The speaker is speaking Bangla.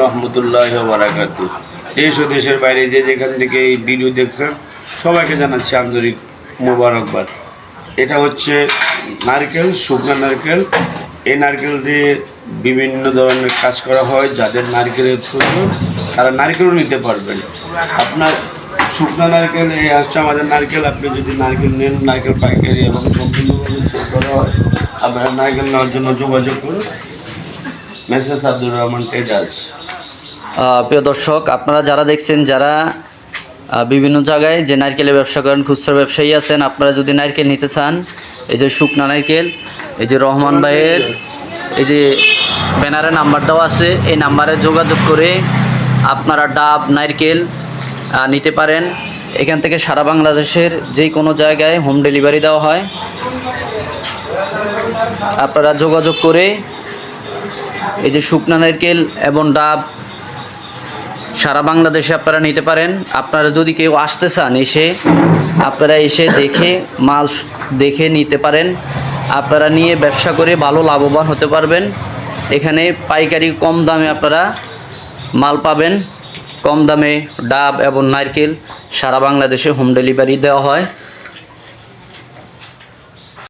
রহমতুল্লাহি ওয়া বারাকাতুহু। দেশ ও দেশের বাইরে যে যেখান থেকে এই ভিডিও দেখছেন সবাইকে জানাচ্ছি আন্তরিক মোবারকবাদ। এটা হচ্ছে নারকেল, শুকনা নারকেল। এই নারকেল দিয়ে বিভিন্ন ধরনের কাজ করা হয়। যাদের নারকেলের প্রয়োজন তারা নারকেলও নিতে পারবেন। আপনার শুকনা নারকেল এই হচ্ছে আমাদের নারকেল। আপনি যদি নারকেল নেন, নারকেল পাইকারি এবং সম্পূর্ণভাবে সেল করা হয়। আপনারা নারকেল নেওয়ার জন্য যোগাযোগ করুন মেসেজ আব্দুর রহমান ট্রেডার্স। প্রিয় দর্শক, আপনারা যারা দেখছেন, যারা বিভিন্ন জায়গায় যে নারকেলের ব্যবসা করেন, খুচরা ব্যবসায়ী আছেন, আপনারা যদি নারকেল নিতে চান, এই যে শুকনা নারকেল, এই যে রহমান ভাইয়ের এই যে ব্যানারে নাম্বার দেওয়া আছে, এই নাম্বারে যোগাযোগ করে আপনারা ডাব নারকেল নিতে পারেন। এখান থেকে সারা বাংলাদেশের যে কোনো জায়গায় হোম ডেলিভারি দেওয়া হয়। আপনারা যোগাযোগ করে এই যে শুকনা নারকেল এবং ডাব সারা বাংলাদেশে আপনারা নিতে পারেন। আপনারা যদি কেউ আসতে চান, আপনারা এসে দেখে মাল দেখে নিতে পারেন। আপনারা নিয়ে ব্যবসা করে ভালো লাভবান হতে পারবেন। এখানে পাইকারি কম দামে আপনারা মাল পাবেন। কম দামে ডাব এবং নারকেল সারা বাংলাদেশে হোম ডেলিভারি দেওয়া হয়।